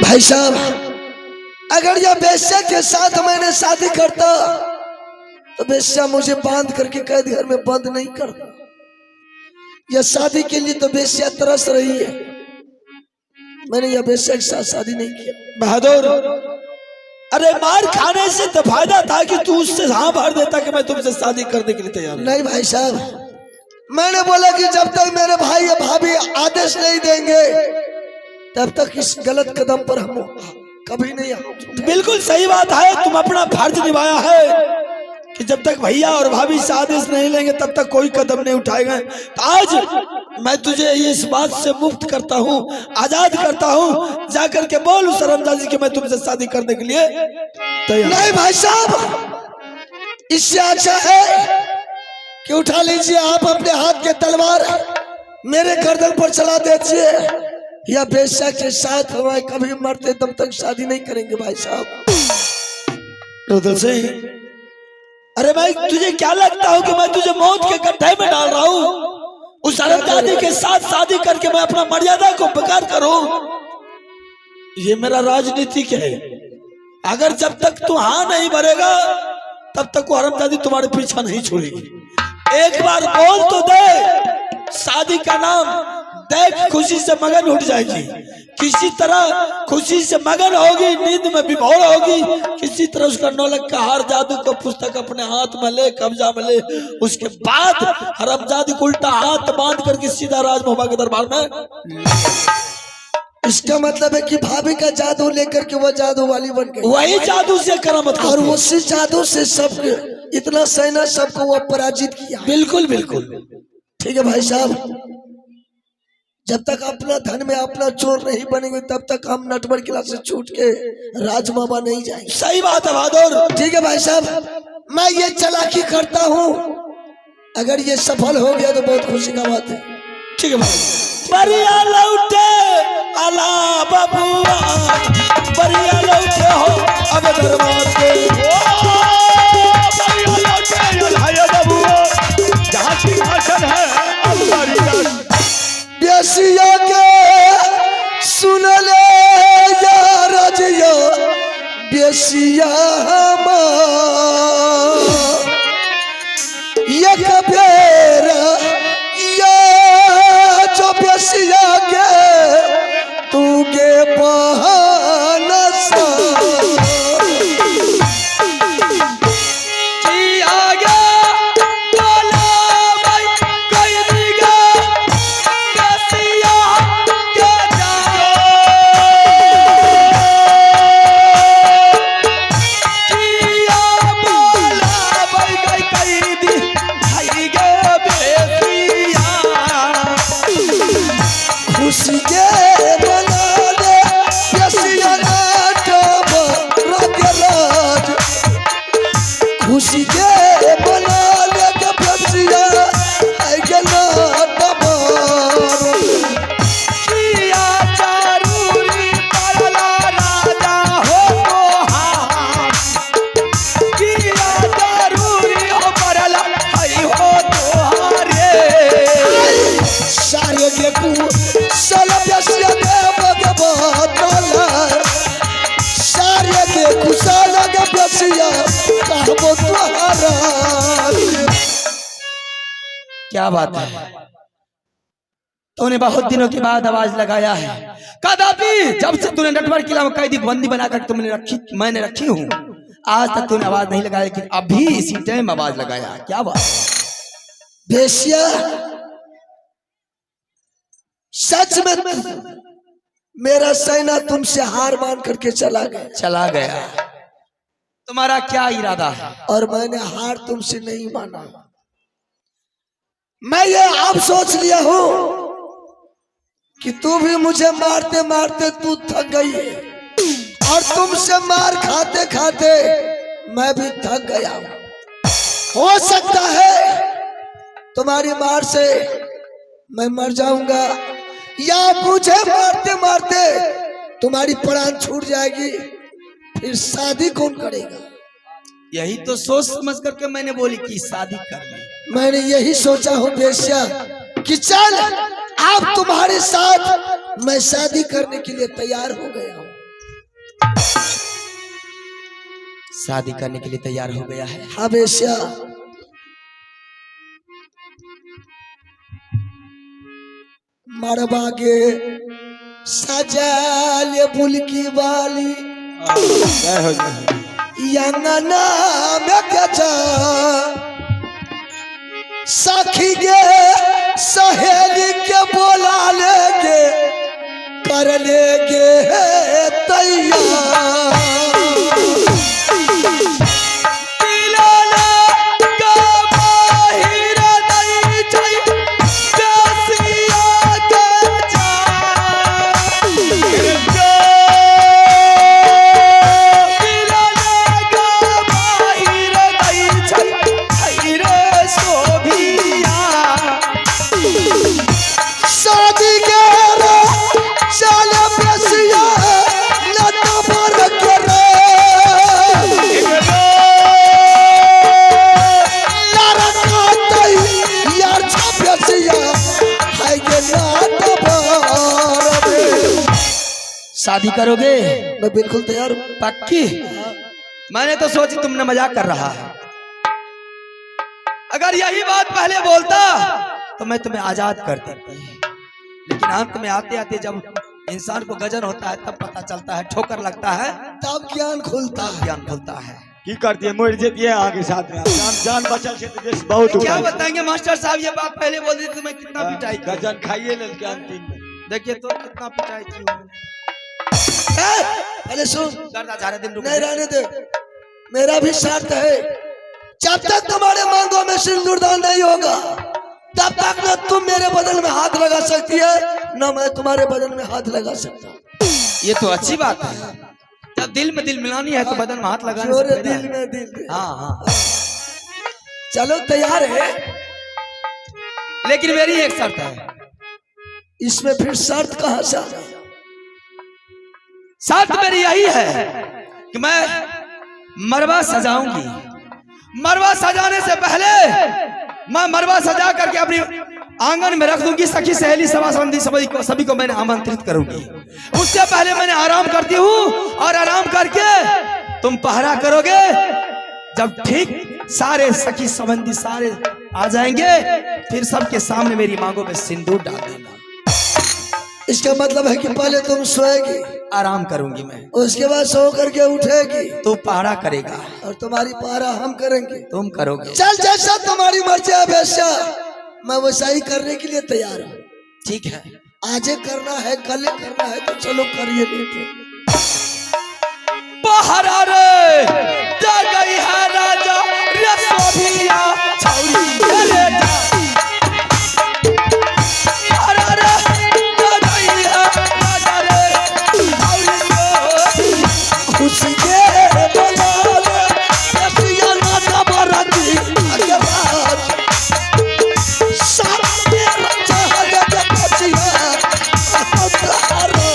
भाई साहब, अगर यह बेश्या के साथ मैंने शादी करता तो बेश्या मुझे बांध करके कैद घर में बंद नहीं करता। यह शादी के लिए तो बेश्या तरस रही है, मैंने यह बेश्या के साथ शादी नहीं किया। बहादुर, अरे मार खाने से तो फायदा था कि तू उससे हाँ भर देता कि मैं तुमसे शादी करने के लिए तैयार हूं। नहीं भाई साहब, मैंने बोला कि जब तक मेरे भाई या भाभी आदेश नहीं देंगे तब तक इस गलत कदम पर हम कभी नहीं आएंगे। बिल्कुल सही बात है, तुम अपना फर्ज निभाया है कि जब तक भैया और भाभी से आदेश नहीं लेंगे तब तक कोई कदम नहीं उठाएगा। तो आज मैं तुझे इस बात से मुक्त करता हूँ, आजाद करता हूँ। जाकर के बोल उस रमजाजी कि मैं तुमसे शादी करने के लिए तैयार। नहीं भाई साहब, इससे अच्छा है कि उठा लीजिए आप अपने हाथ के तलवार, मेरे गर्दन पर चला दीजिए। या बेश्या के साथ हमारे कभी मरते तब तक शादी नहीं करेंगे भाई साहब। रुदल सिंह, अरे भाई तुझे क्या लगता हो कि मैं तुझे मौत के गड्ढे में डाल रहा हूँ? उस अरबजादी के साथ शादी करके मैं अपना मर्यादा को बेकार करूं? ये मेरा राजनीतिक है। अगर जब तक तू हाँ नहीं भरेगा तब तक वो हरमजादी तुम्हारे पीछा नहीं छोड़ेगी। एक बार बोल तो दे, शादी का नाम देख खुशी से मगन उठ जाएगी। किसी तरह खुशी से मगन होगी, नींद में विभोर होगी। किसी तरह उसका नौलख का हार जादू का पुस्तक अपने हाथ में ले, कब्जा में ले। उसके बाद हरमजादी को उल्टा हाथ बांध करके सीधा राजमहल के दरबार में। इसका मतलब है कि भाभी का जादू लेकर के वो जादू वाली बन गई। वही जादू से करामत, और उसी जादू से सब इतना सेना सबको वो पराजित किया। बिल्कुल बिल्कुल ठीक है भाई साहब, जब तक अपना धन में अपना चोर नहीं बनेंगे तब तक हम नटवर किला से छूट के राजमामा नहीं जाएंगे। सही बात है बहादुर। ठीक है भाई साहब, मैं ये चालाकी करता हूँ, अगर ये सफल हो गया तो बहुत खुशी का बात है। ठीक है भाई। बरिया लौटे अला बबुआ, बरिया लौटे हो अब दरबार पे। बरिया लौटे अला बबुआ, जहाँ सिंहासन है अब बरिया। बेसिया के सुन ले या रजिया, बेसिया ये कबेरा या जो बेसिया के तू के बहाना सा क्या बात है, तूने बहुत दिनों के बाद आवाज लगाया है। कदापि जब से तूने नटवर किला में कैदी बंदी बनाकर मैंने रखी हूँ, आज तक तूने आवाज नहीं लगाया, लेकिन अभी इसी टाइम आवाज लगाया। क्या बात है? बेश्या, सच में मेरा सेना तुमसे हार मान करके चला गया। तुम्हारा क्या इरादा है? और मैंने हार तुमसे नहीं माना। मैं ये अब सोच लिया हूं कि तू भी मुझे मारते मारते तू थक गई है, और तुमसे मार खाते खाते मैं भी थक गया हूं। हो सकता है तुम्हारी मार से मैं मर जाऊंगा, या मुझे मारते मारते तुम्हारी प्राण छूट जाएगी। फिर शादी कौन करेगा? यही तो सोच समझ करके मैंने बोली कि शादी कर ली। मैंने यही सोचा हूँ बेश्या कि चल आप तुम्हारे साथ मैं शादी करने के लिए तैयार हो गया हूँ। शादी करने के लिए तैयार हो गया है। हाँ बेश्या, मरबा के सजा ले बुलकी वाली जय हो जय हो। यंगना में गजा सखी गे सहेली के बोला लेके कर लेके तैयार। शादी करोगे? मैं बिल्कुल तैयार हूँ। पक्की? मैंने तो सोची तुमने मजाक कर रहा है। अगर यही बात पहले बोलता तो मैं तुम्हें आजाद कर देती, लेकिन अंत में आते आते जब इंसान को गजन होता है तब पता चलता है, ठोकर लगता है, तब ज्ञान खुलता है। ज्ञान खुलता है। की करती है मोड़ देती है आगे साथ में जान जान बचल से तो देश बहुत क्या उठाई। बताएंगे मास्टर साहब, ये बात पहले बोल दी तो मैं कितना पिटाई की। गजन खाइए ले के अंतिम में देखिए तो कितना पिटाई की मैंने। अरे सुन, दर्द सारे दिन रुक नहीं रहने दे, मेरा भी शर्त है। जब तक तुम्हारे मांगों में सिंदूरदान नहीं होगा तब तक न तुम मेरे बदन में हाथ लगा सकती है न मैं तुम्हारे बदन में हाथ लगा सकता। ये तो अच्छी बात है। जब दिल में दिल मिलानी है तो बदन में हाथ लगाने जोरे से दिल में दिल। हाँ हाँ। चलो तैयार है, लेकिन मेरी एक शर्त है। इसमें फिर शर्त कहाँ से आ जाए? शर्त मेरी यही है कि मैं मरवा सजाऊंगी। मरवा सजाने से पहले मैं मरवा सजा करके अपनी आंगन में रख दूंगी। सखी सहेली सभा संबंधी सभी को मैंने आमंत्रित करूंगी। उससे पहले मैंने आराम करती हूँ और आराम करके तुम पहरा करोगे। जब ठीक सारे सखी संबंधी सारे आ जाएंगे फिर सबके सामने मेरी मांगों में सिंदूर डाल देना। इसका मतलब है कि पहले तुम सोएगी, आराम करूंगी मैं, उसके बाद सो करके उठेगी, तू पहरा करेगा और तुम्हारी पहरा हम करेंगे। तुम करोगे। चल जैसा तुम्हारी मर्जी है वैसा, मैं वैसा ही करने के लिए तैयार हूँ। ठीक है। आजे करना है, कल करना है तो चलो करिए। लेते पहरा रे जा गई है राजा रे सोभिया छौरी रे जा। पहरा रे जा गई है राजा रे छौरी रे। खुशी के बोला ले रसिया नाचा बरती आगे बात सारा मेरा चाह के पछिया तारो।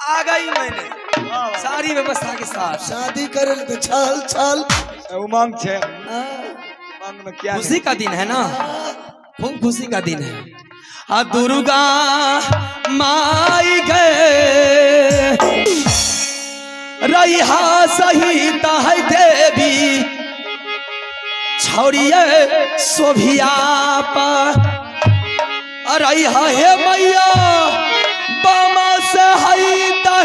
आ गई मैंने सारी व्यवस्था के साथ। शादी करे तो छाल छाल। उमंग छे। हाँ, उमंग में क्या खुशी का दिन है ना, खूब खुशी का दिन है। आ दुर्गा माई गए रहा सहित है देवी छौरिए सोभिया पर रहा हे मैया बामा से हई दे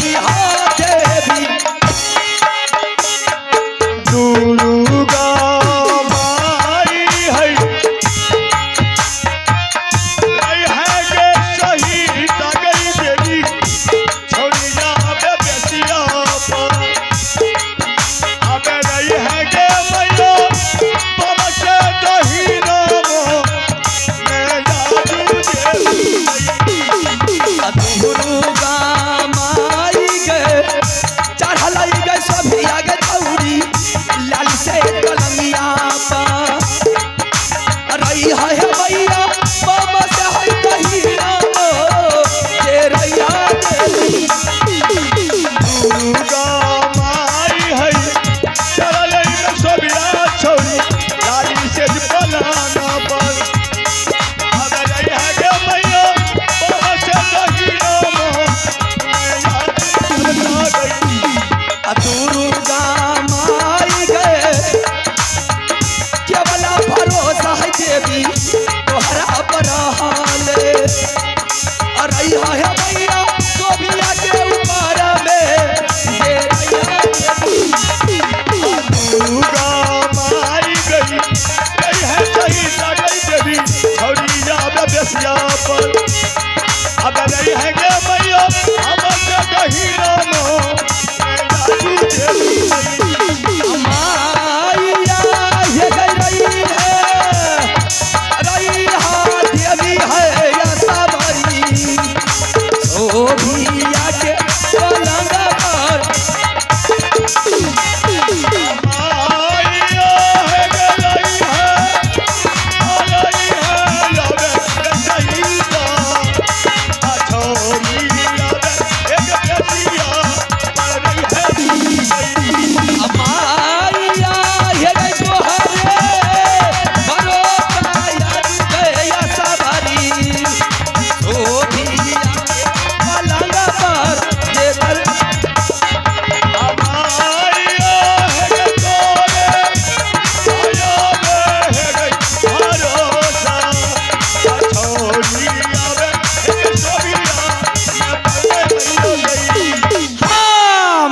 रहा देवी। दुर्गा माई है के शहीद गई देवी छोड़िया बे बेसिया पर आबे रही है के मैया बाबा के दही नाम मैं जादू दुर्गा माई गए चढ़ल गए सभी आगे दौड़ी लाल से कलमिया पर रही है मैया बाबा से है कही राम पलाना पर अब रही है गे मैया बाबा से दहीना मोह गई दुर्गा माई गए केवल भरोसा है देवी तोहरा पर हाले अरे है भैया गोबिया के ऊपर में ये दुर्गा माई गई है सही गई देवी हरिया बेसिया पर अब रही है गे मैया बाबा से दहीना मोह माया ये गई रही हाथ देवी है या सबरी सोभिया के पलंग पर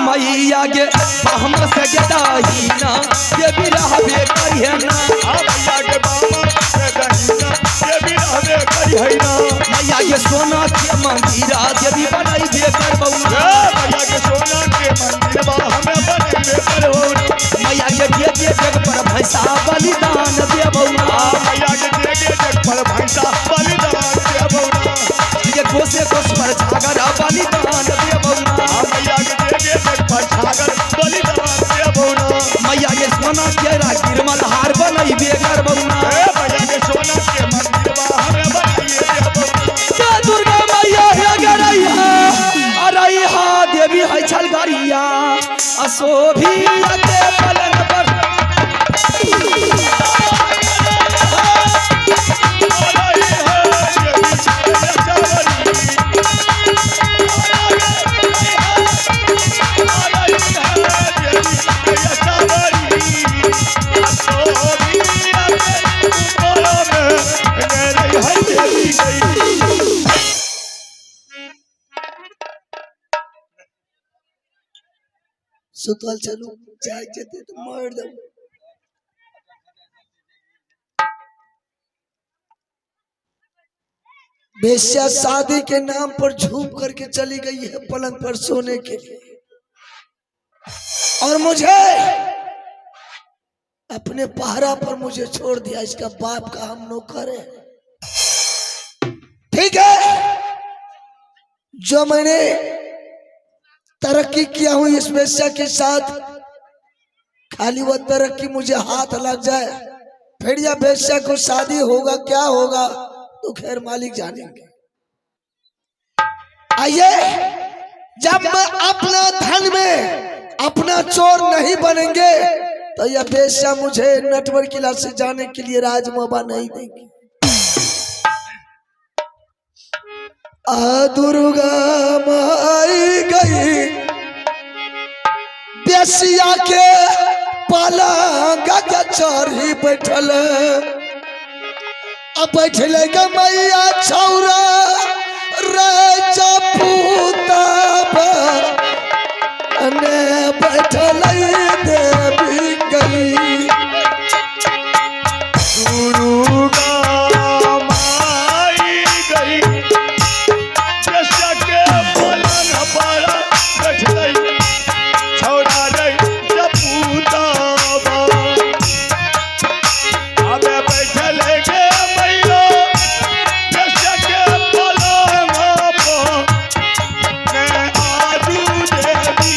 मैया गे हम से गदाहीना ये भी रहबे करिए ना मैया के बाबा से दहीना ये भी रहबे करी है ना मैया के सोना के मंदिरा देवी बनाई बे कर बउना मैया के सोना के मंदिर बा हमें बनबे करो मैया के जग पर भैंसा बलिदान दे बउना मैया के जग पर भैंसा बलिदान दे बउना ये कोसे कोस पर छागर बलिदान दे बउना मैया के जग पर छागर बलिदान दे बउना मैया के सोना के गिरमल हार बनाई बे कर बउना मैया के सोना के मंदिर बा हमें बनाइए दे बउना दुर्गा मैया हे गरैया अरे हा देवी है छल गरिया अशोभिया के पलंग पर सुतल चलू जाग जते तो मार दो। बेश्या शादी के नाम पर झूम करके चली गई है पलंग पर सोने के लिए, और मुझे अपने पहरा पर मुझे छोड़ दिया। इसका बाप का हम नौकर है। ठीक है, जो मैंने तरक्की किया हूं इस बेश्या के साथ, खाली वह तरक्की मुझे हाथ लग जाए, फिर यह बेश्या को शादी होगा क्या होगा तो खैर मालिक जानेंगे। आइए, जब अपना धन में अपना चोर नहीं बनेंगे तो यह बेश्या मुझे नटवर किला से जाने के लिए राजमोबा नहीं देंगे। दुर्गा माई गई बेसिया के पलंग के चढ़ी बैठल, अब बैठल ग मैया छौरा रे चपूता ने बैठल देवी गई। दुर्गा माई गई बेश्या के पलंग पर बैठल छौरा रे चपूता अब बैठल गे मैया बेश्या के पलंग पर ने आजू देवी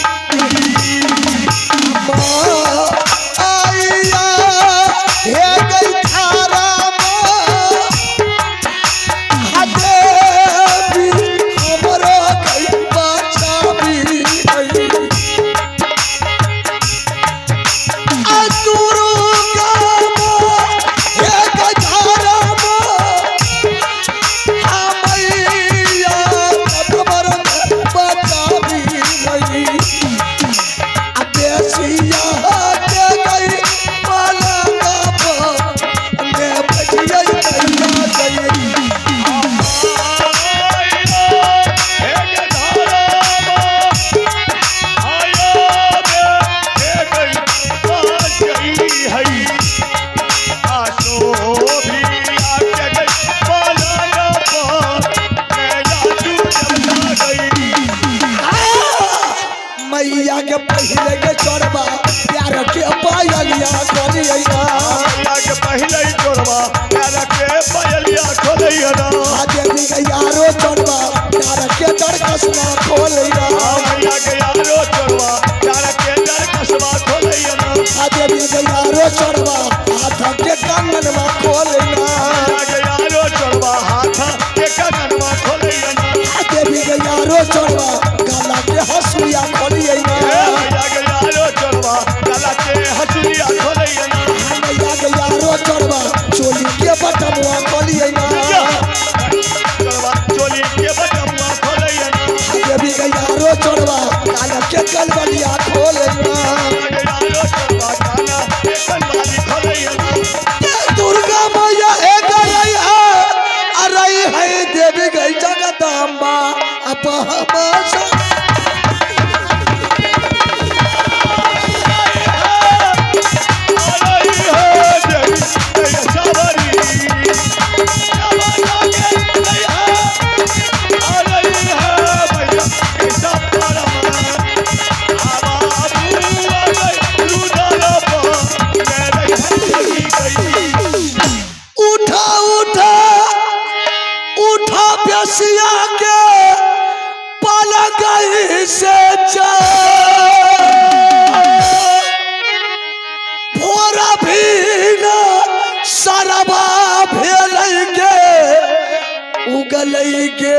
खोलैया देवी के यारो चढ़वा डार के डर कसवा खोलैया मैया के यारो चढ़वा डार के डर कसवा खोलैया देवी के यारो चढ़वा हाथ के कंगनवा खोलैया के यारो चढ़वा हाथ के कंगनवा खोलैया देवी के यारो चढ़वा गला के हसुलिया खोलैया मैया के यारो चढ़वा गला के हसुलिया खोलैया मैया के यारो चढ़वा चोली के बटमुआ खोलैया चढ़वा चोली के बटमुआ खोलैया देवी के यारो चढ़वा काला के कलबलिया खोलैया यारो चढ़वा काला के कलबली खोलैया दुर्गा मैया एक रही है देवी गई जगदम्बा अपहमाशा उठा उठा उठा प्यासिया के पाला गई से भोरा भी न सरबा भेल के उगल के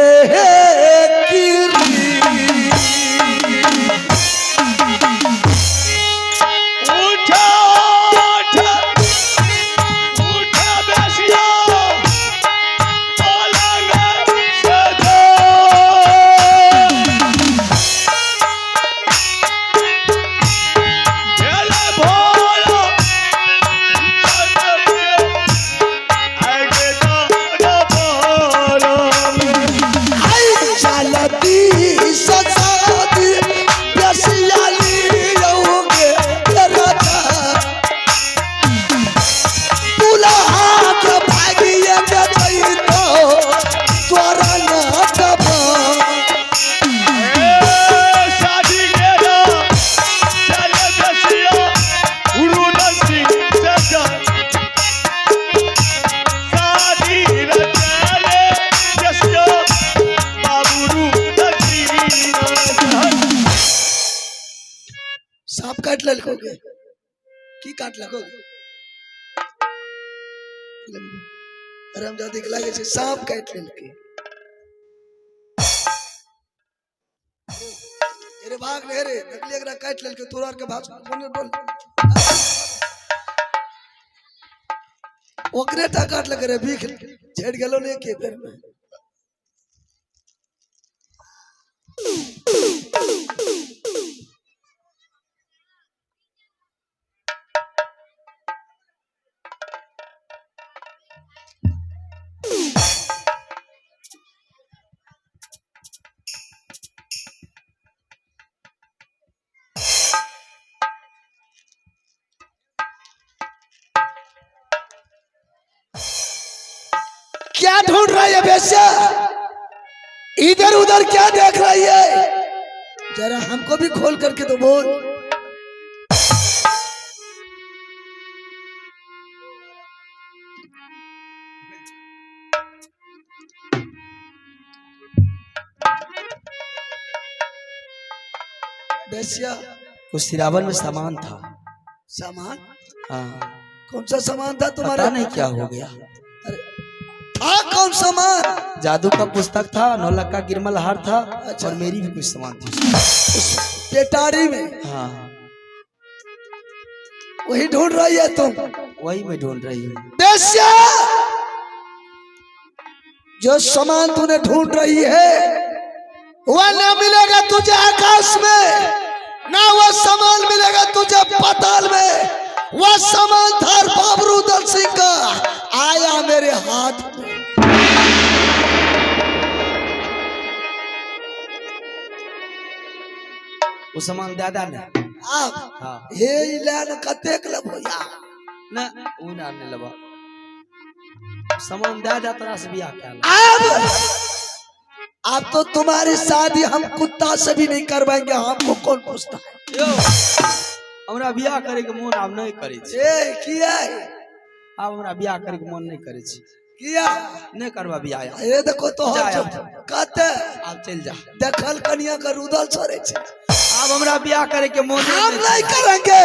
सांप काट ललकोगे की काट लकोगे हरामजादी के लागे छे सांप काट लेलके अरे भाग रे रे नकली एकरा काट लेलके तोरा के भाग कोने बोल ओकरे टा काट लगे रे भीख झड़ गेलो ने के बेर में क्या ढूंढ रही है बेस्या इधर उधर क्या देख रही है जरा हमको भी खोल करके तो बोल बेस्या कुछ सिरावन में सामान था। सामान हाँ कौन सा सामान था तुम्हारा पता नहीं क्या हो गया। अरे था कौन सामान जादू का पुस्तक था, 9 लाख का गिरमल हार था। अच्छा। और मेरी भी कुछ सामान थी उस पेटारी में हाँ वही ढूंढ रही है तुम वही मैं ढूंढ रही हूँ। बेस्या जो सामान तूने ढूंढ रही है वह ना मिलेगा तुझे आकाश में ना वह सामान मिलेगा तुझे पाताल में। वह सामान था बाबरू दल सिंह का आया मेरे हाथ में। वो सामान दादा ने आप हाँ हे इलान कतेक लबो या ना वो ना ने लबा सामान दादा तरह से बियाह क्या अब तो तुम्हारी शादी हम कुत्ता से भी नहीं करवाएंगे। हमको कौन पूछता है यो हमरा बियाह करे के मन आब नहीं करे छी। ए किया है आब हमरा बियाह करे के मन नहीं करे छी। किया नहीं करवा भी आया ये देखो तो जा, कहते आप चल जा। देखल कनिया का रुदल छोड़े छे। अब हमरा ब्याह करे के मन हम नहीं करेंगे,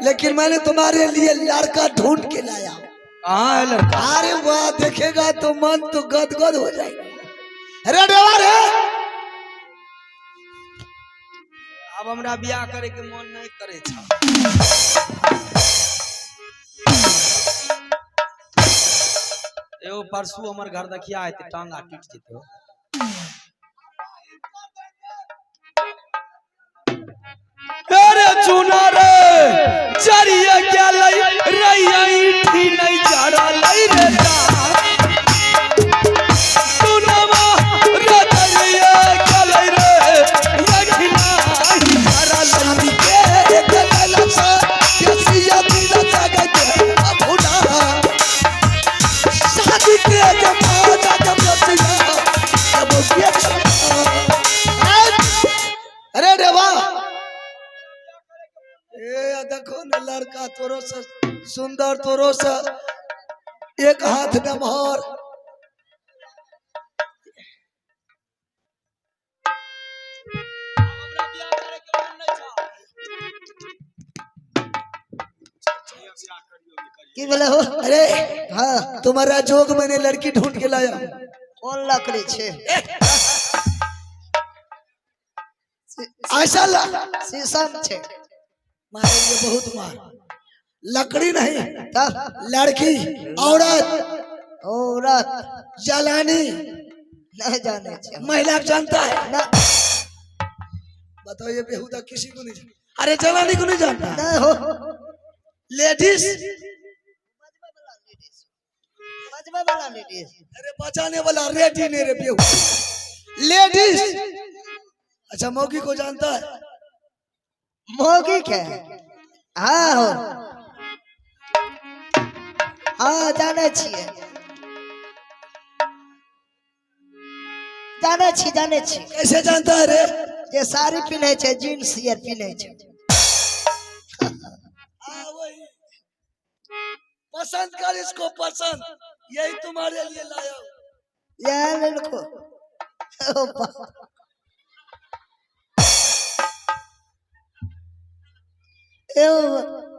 लेकिन मैंने तुम्हारे लिए लड़का ढूंढ के लाया। कहाँ है लड़का? अरे वाह, देखेगा तो मन तो गदगद हो जाएगा। अरे देवा रे, अब हमरा ब्याह करे के मन नहीं करे छा। एगो परसू हमर घर देखिया है ते टांगा टूट जेतो। अरे चुना रे चरिया क्या लई रैया इठी नहीं जाड़ा लई रे जा सुनवा रदरिया क्या लई रे इठी नहीं जाड़ा शादी के एक ललसा कैसिया दिल जागे के अबुना। शादी के जब जाके बसिया अब ये अरे देवा, ए देखो न लड़का तोरो से सुंदर, तोरो से एक हाथ में मोहर। की बोले हो? अरे हाँ, तुम्हारा जोग मैंने लड़की ढूंढ के लाया। कौन लकड़ी छे? ऐसा शीशम छे। मारेंगे बहुत मार। लकड़ी नहीं, तब लड़की, औरत, औरत जलानी, नहीं जाने छे। महिला जानता है? ना बताओ, ये बेहुदा किसी को नहीं जानता। अरे जलानी को नहीं जानता? नहीं हो। लेडीज, बजबा वाला लेडीज। अरे बचाने वाला रेडी नहीं रे बेहू। लेडीज, अच्छा मौगी को जानता है? मोगी के? हाँ हो, हाँ जाने छिए, जाने छी। कैसे जानता है रे? जे साड़ी पहने छे, जीन्स ये पहने छे। वही पसंद कर इसको, पसंद, यही तुम्हारे लिए लाया हूं। ये लड़को ओ बा- ए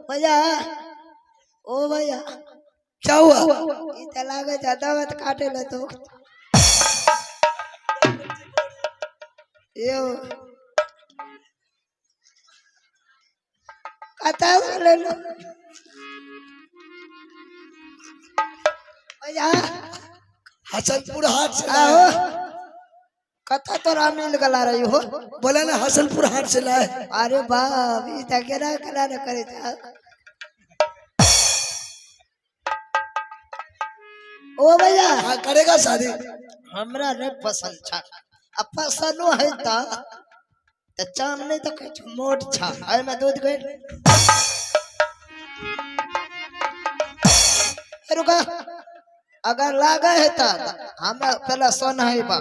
भैया, ओ भैया, क्या हुआ? इते लागे ज्यादा मत काटे ले तो। यो कता ले लो भैया। हसनपुर हाट से आओ, लाए। कता तोरा मिल गला रही हो? बोला ना हसनपुर हाट से लाए। अरे बाप, ई त केना केना न करे था। ओ भैया, हाँ करेगा शादी? हमरा नहीं पसंद छा। अब पसंदो है त चाम नहीं तो कछ मोट छा। आई में दूध गई। रुका, अगर लागे है त हमरा पहले सन है बा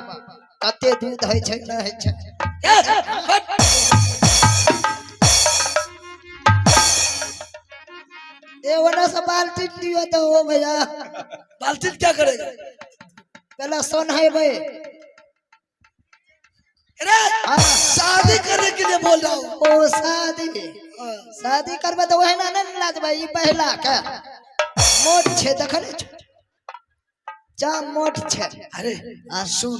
कते दूध है छै न है छै। ए ओना से बाल्टी दियो तो ओ भैया। बाल्टी क्या करेगा? पहले सन है बे। अरे हाँ, शादी करने के लिए बोल रहा हूँ। ओ शादी करबे तो वही ना नहीं लाजबा। ई पहला के मोट छे, देखले छ जा मोट छे। अरे सुन,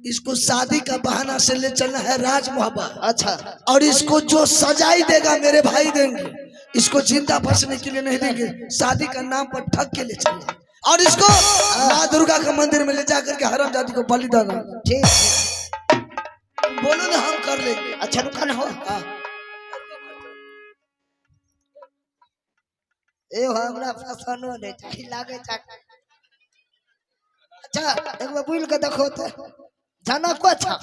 इसको शादी का बहाना से ले चलना है राज मोहब्बत। अच्छा, और इसको जो सजाई देगा मेरे भाई देंगे, इसको जिंदा फंसने के लिए नहीं देंगे। शादी का नाम पर ठग के ले चलना, और इसको माँ दुर्गा के मंदिर में ले जाकर के हरामजादी को बलि देना। ठीक है। बोलो ना, हम कर लेंगे। अच्छा रुका ना हो। हाँ। ए हमरा पसंद नहीं चाहिए लागे छ। अच्छा एक बार बुल के देखो तो जाना को अच्छा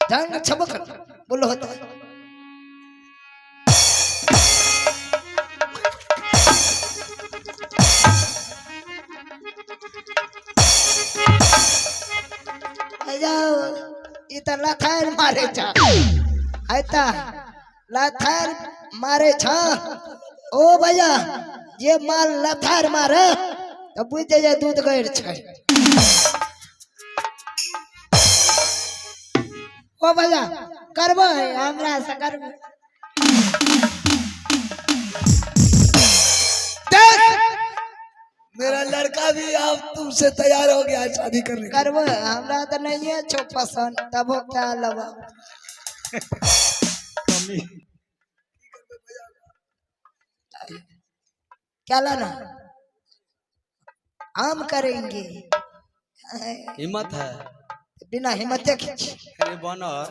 जान छबक बोलो होता। जाओ इतना लाथार मारे छा। आयता लाथार मारे छा। ओ भैया, ये माल लाथार मारे तब बुझ जाइए दूध गैर छै। ओ भैया करबो हमरा से करबो। मेरा लड़का भी अब तुमसे तैयार हो गया शादी करने के लिए। करबो हमरा तो नहीं है छो पसंद तब क्या लबा क्या लाना हम करेंगे। हिम्मत है बिना हिम्मत के अरे बनर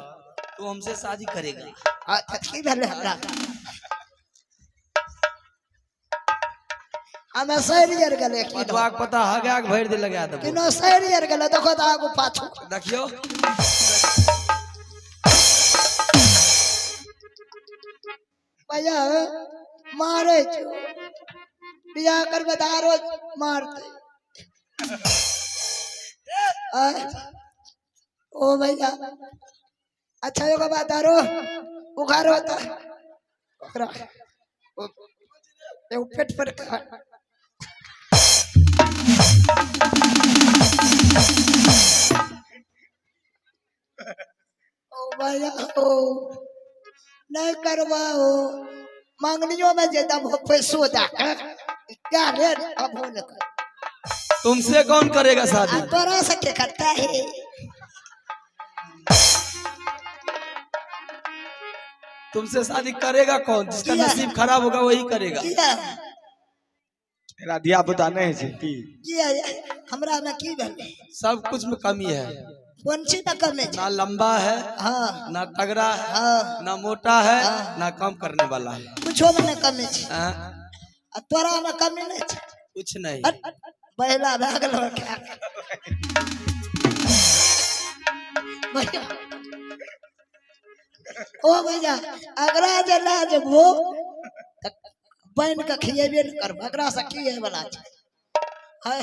तू हमसे शादी करेगा। की भेले हमरा हमें सैरियर गेले की तो आग पता हगा के भर दे लगा दे किनो सैरियर गेले देखो तो आगू पाछू देखियो। भैया मारे छो बियाह कर बतारो मारते ओ भैया अच्छा एगो बात आरो उखारो होता ओकरा एगो पेट पर खा ओ भैया ओ नहीं करवाओ मांगनियों में जे दम हो पैसो दा क्या ले अब हो न तुमसे कौन करेगा शादी? तोरा से के करता है तुमसे शादी करेगा कौन? जिसका किया? नसीब खराब होगा वही करेगा। किया मेरा दिया बुता नहीं है की किया हमरा में की भेले सब कुछ में कमी है। कौन सी में कमी है? ना लंबा है हाँ ना तगड़ा है हाँ ना मोटा है हाँ। ना काम करने वाला है। कुछो में कमी है हाँ? आ तोरा में कमी नहीं है। कुछ नहीं। पहला भागल हो क्या भैया ओ भैया अगरा जला जब वो बन के खिएबे न कर अगरा से की है वाला है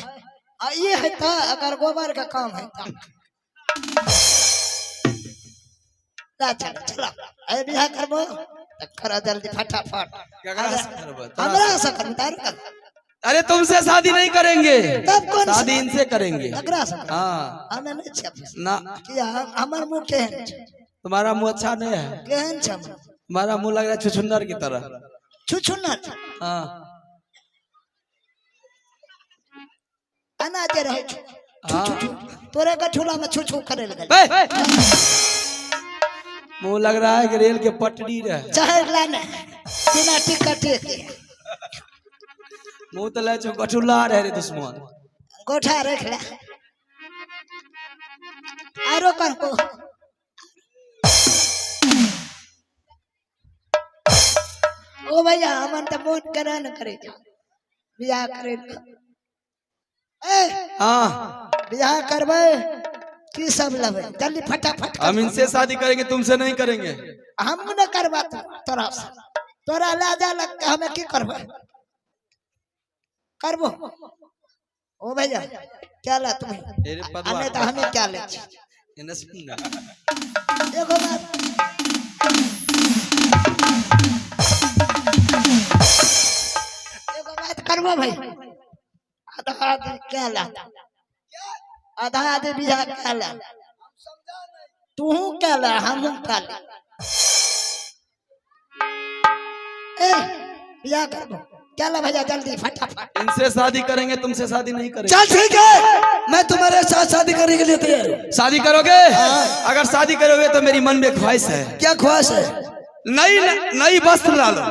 आ ये है त अगर गोबर का काम है त ला चल चला ए बियाह करबो त करा जल्दी फटाफट केकरा से करबो? हमरा से कर तार कर अरे तुमसे शादी नहीं करेंगे, तब कौन शादी इनसे करेंगे। अगरा से कर हाँ हमें नहीं छप ना किया हमर मुंह केहन छै तुम्हारा मुंह अच्छा नहीं है। केहन छै तुम्हारा मुंह लग रहा है छुछुंदर की तरह। छुछुनत हाँ अनाज रहे हाँ। तोरे गठुला में छुछु करे लगे बे! मुंह लग रहा है कि रेल के पटरी रहे। चाहे लाने बिना टिकट के मुंह तो ले जो गठुला रहे रे दुश्मन। गोठा रख ले आरो कर को ओ भैया हमन त मोट करा न करे बियाह करे ए हाँ बियाह करबे की सब लबे जल्दी फटाफट हम इनसे शादी करेंगे, तुमसे नहीं करेंगे। हम न करबा तोरा से तोरा लाजा लग हमें की करबे करबो ओ भैया क्या ला तुम्हें तेरे पदवा हमें तो हमें क्या ले इन्हें सुन ना। देखो बात देखो बात करबो भाई आधा आदमी क्या ला आधा आदमी बियाह क्या ला तू क्या ला हम क्या ला ए बियाह करबो क्या ला भैया जल्दी फटाफट इनसे शादी करेंगे, तुमसे शादी नहीं करेंगे। चल ठीक है मैं तुम्हारे साथ शादी करने के लिए तैयार हूँ। शादी करोगे? अगर शादी करोगे तो मेरी मन में ख्वाहिश है। क्या ख्वाहिश है? नई नई वस्त्र ला लो,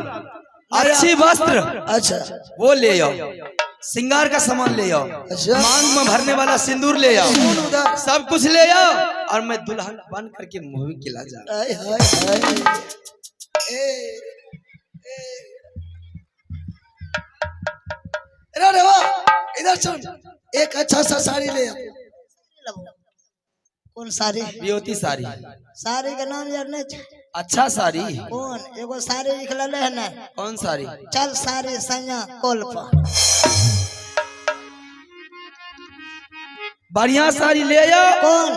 अच्छी वस्त्र अच्छा वो ले आओ, श्रृंगार का सामान ले आओ, अच्छा। मांग में भरने वाला सिंदूर ले आओ, सुन उधर। सब कुछ ले आओ और मैं दुल्हन बन करके मुंह में खिला जा। हाय हाय हाय अरे वाह इधर सुन एक अच्छा सा साड़ी ले आ। कौन साड़ी ब्यूटी साड़ी, साड़ी के नाम यार नहीं छै। अच्छा साड़ी। कौन एगो साड़ी निकलल है ना कौन साड़ी? चल साड़ी सैया कोल पर बढ़िया साड़ी ले आओ, कौन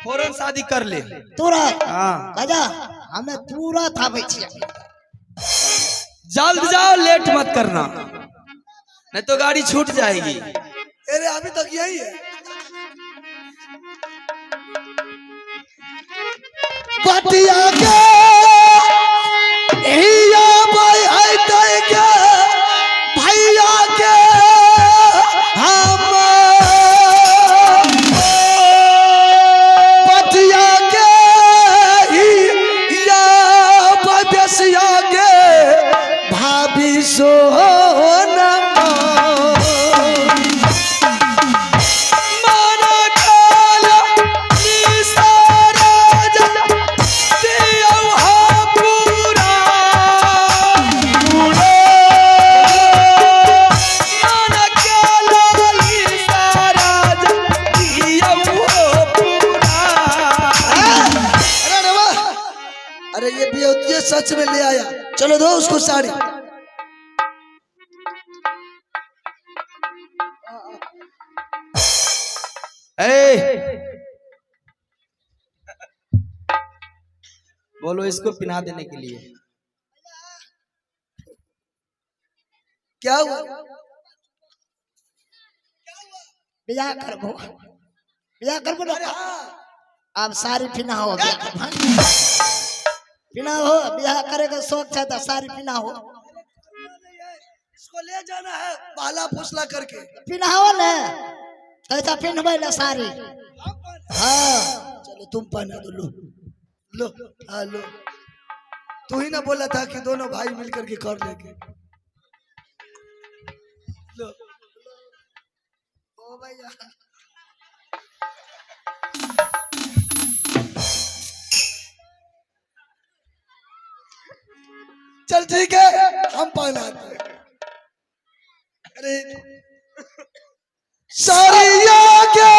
फौरन शादी कर ले। तुरंत हाँ कजा हमें तुरंत आवे छी जल्द जाओ, लेट मत करना नहीं तो गाड़ी छूट जाएगी। अरे अभी तक यही है। बतिया के हिया भाई है तय के भैया के हम बतिया के हिया बसिया के भाभी सोना ये सच में ले आया। चलो दो उसको साड़ी। बोलो इसको पिना देने के लिए। क्या हुआ? ब्याह करबो ना। अब सारी पिना हो गया। पिना हो, ब्याह करे का शौक था तो सारी पिना हो। इसको ले जाना है बाला फुसला करके। पिना हो ना कैसा पिनबे ना सारी। हाँ चलो तुम पहना दो। लो लो हाँ लो। तू ही ना बोला था कि दोनों भाई मिलकर के कर लेंगे। लो ओ भैया चल ठीक है हम पहनाते हैं। अरे सारिया के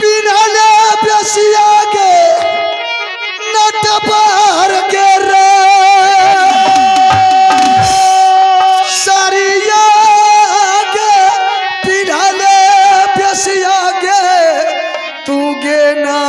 पिनाले बसिया के नट बाहर के रे सारिया के पिनाले बसिया के तू गे ना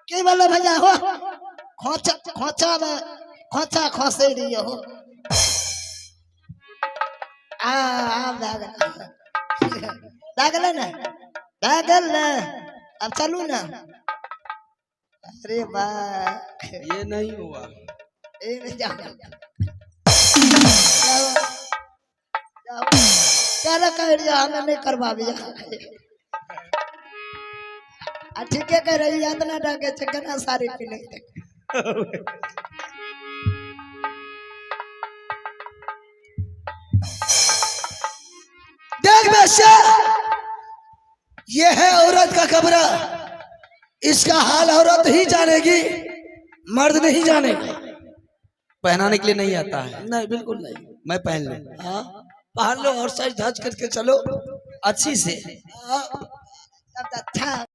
के वाला भैया हो खोचा खोचा में खोचा खोसे रही हो। दागल ना अब चलू ना। अरे वाह ये नहीं हुआ। जाओ क्या कह रही हमें नहीं करवा ठीक है कह रही याद ना डाके चकना सारी पीने देख वैसे ये है औरत का कब्र। इसका हाल औरत ही जानेगी, मर्द नहीं जानेगा। पहनाने के लिए नहीं आता है। नहीं बिल्कुल नहीं। मैं पहन लूं। हाँ पहन लो और सज धज करके चलो अच्छी से। हाँ, अच्छा